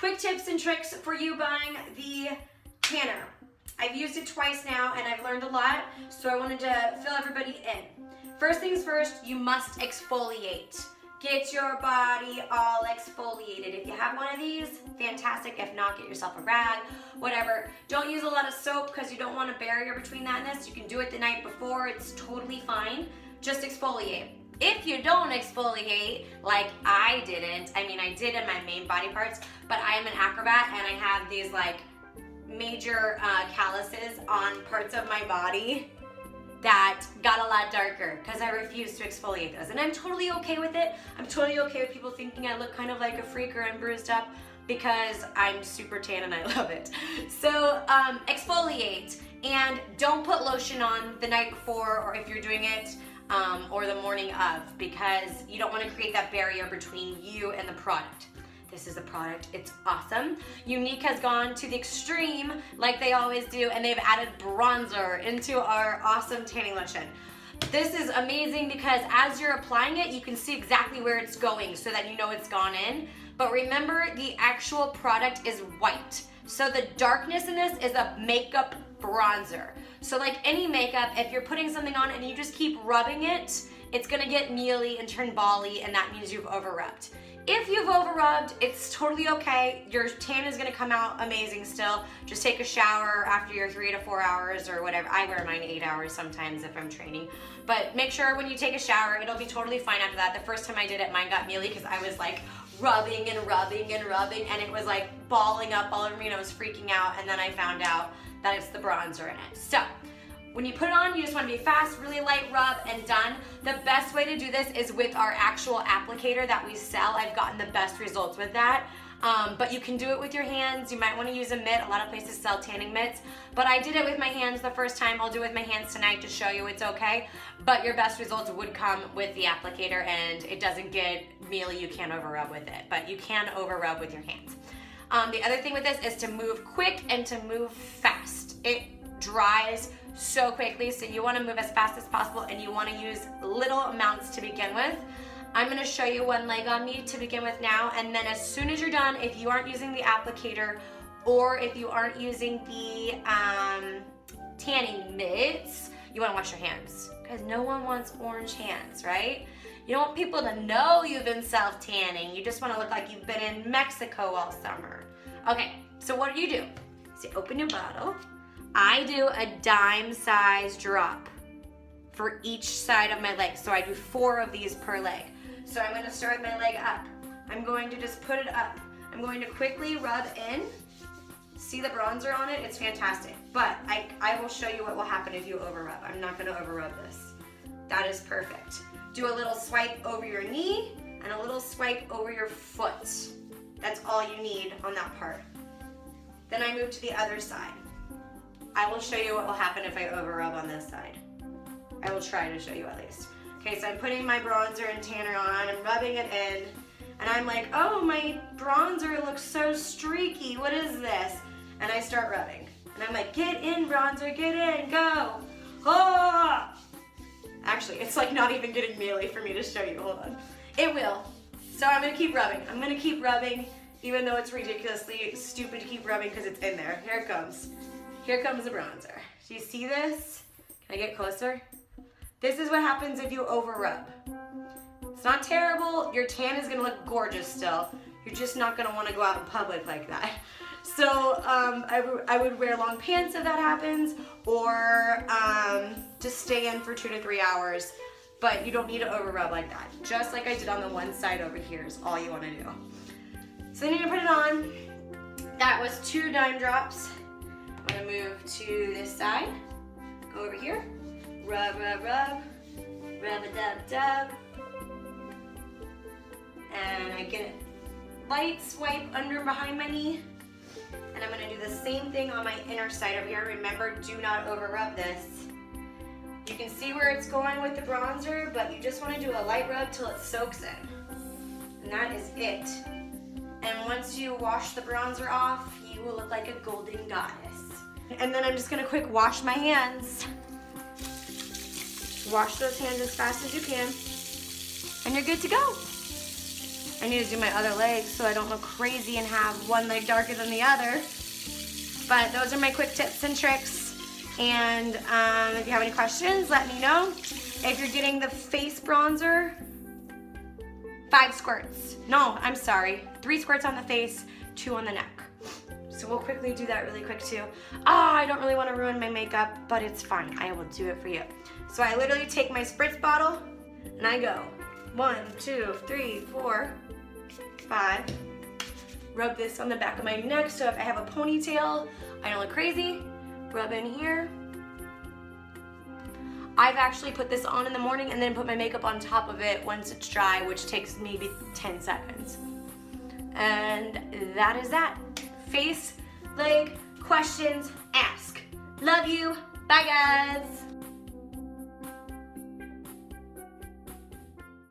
quick tips and tricks for you buying the tanner. I've used it twice now and I've learned a lot, so I wanted to fill everybody in. First things first, you must exfoliate. Get your body all exfoliated. If you have one of these, fantastic. If not, get yourself a rag, whatever. Don't use a lot of soap because you don't want a barrier between that and this. You can do it the night before. It's totally fine. Just exfoliate. If you don't exfoliate, like I didn't, I mean I did in my main body parts, but I am an acrobat and I have these like major calluses on parts of my body that got a lot darker because I refused to exfoliate those. And I'm totally okay with it. I'm totally okay with people thinking I look kind of like a freak or I'm bruised up because I'm super tan and I love it. So exfoliate, and don't put lotion on the night before or if you're doing it or the morning of, because you don't want to create that barrier between you and the product. This is the product, it's awesome. Younique has gone to the extreme like they always do, and they've added bronzer into our awesome tanning lotion. This is amazing because as you're applying it, you can see exactly where it's going so that you know it's gone in. But remember, the actual product is white. So the darkness in this is a makeup bronzer. So like any makeup, if you're putting something on and you just keep rubbing it, it's gonna get mealy and turn bally, and that means you've over rubbed. If you've over rubbed, it's totally okay. Your tan is gonna come out amazing still. Just take a shower after your 3 to 4 hours or whatever. I wear mine 8 hours sometimes if I'm training. But make sure when you take a shower, it'll be totally fine after that. The first time I did it, mine got mealy because I was like rubbing and rubbing and rubbing, and it was like balling up all over me and I was freaking out, and then I found out that it's the bronzer in it. So when you put it on, you just want to be fast, really light rub, and done. The best way to do this is with our actual applicator that we sell. I've gotten the best results with that. But you can do it with your hands. You might want to use a mitt. A lot of places sell tanning mitts. But I did it with my hands the first time. I'll do it with my hands tonight to show you it's okay. But your best results would come with the applicator, and it doesn't get mealy. You can't over rub with it, but you can over rub with your hands. The other thing with this is to move quick and to move fast. It dries so quickly, so you want to move as fast as possible, and you want to use little amounts to begin with. I'm going to show you one leg on me to begin with now, and then as soon as you're done, if you aren't using the applicator or if you aren't using the tanning mitts, you want to wash your hands, because no one wants orange hands, right? You don't want people to know you've been self-tanning. You just want to look like you've been in Mexico all summer. Okay, so what do? So open your bottle. I do a dime size drop for each side of my leg. So I do 4 of these per leg. So I'm gonna start my leg up. I'm going to just put it up. I'm going to quickly rub in. See the bronzer on it? It's fantastic. But I will show you what will happen if you over rub. I'm not gonna over rub this. That is perfect. Do a little swipe over your knee and a little swipe over your foot. That's all you need on that part. Then I move to the other side. I will show you what will happen if I over rub on this side. I will try to show you at least. Okay, so I'm putting my bronzer and tanner on, I'm rubbing it in, and I'm like, oh, my bronzer looks so streaky, what is this? And I start rubbing. And I'm like, get in, bronzer, get in, go. Oh! Actually, it's like not even getting mealy for me to show you, hold on. It will. So I'm gonna keep rubbing. I'm gonna keep rubbing, even though it's ridiculously stupid to keep rubbing because it's in there. Here it comes. Here comes the bronzer. Do you see this? Can I get closer? This is what happens if you over rub. It's not terrible. Your tan is gonna look gorgeous still. You're just not gonna wanna go out in public like that. So I would wear long pants if that happens, or just stay in for 2 to 3 hours, but you don't need to over rub like that. Just like I did on the one side over here is all you wanna do. So then you're gonna put it on. That was 2 dime drops. I'm gonna move to this side, go over here, rub, rub, rub, rub-a-dub-dub, and I get a light swipe under behind my knee, and I'm gonna do the same thing on my inner side over here. Remember, do not over rub this. You can see where it's going with the bronzer, but you just wanna do a light rub till it soaks in, and that is it. And once you wash the bronzer off, you will look like a golden goddess. And then I'm just gonna quick wash my hands. Wash those hands as fast as you can, and you're good to go. I need to do my other legs so I don't look crazy and have one leg darker than the other. But those are my quick tips and tricks. And if you have any questions, let me know. If you're getting the face bronzer, 5 squirts. No, I'm sorry. 3 squirts on the face, 2 on the neck. So we'll quickly do that really quick too. I don't really want to ruin my makeup, but it's fine. I will do it for you. So I literally take my spritz bottle and I go 1, 2, 3, 4, 5. Rub this on the back of my neck so if I have a ponytail, I don't look crazy. Rub in here. I've actually put this on in the morning and then put my makeup on top of it once it's dry, which takes maybe 10 seconds. And that is that. Face, leg, questions, ask. Love you. Bye, guys.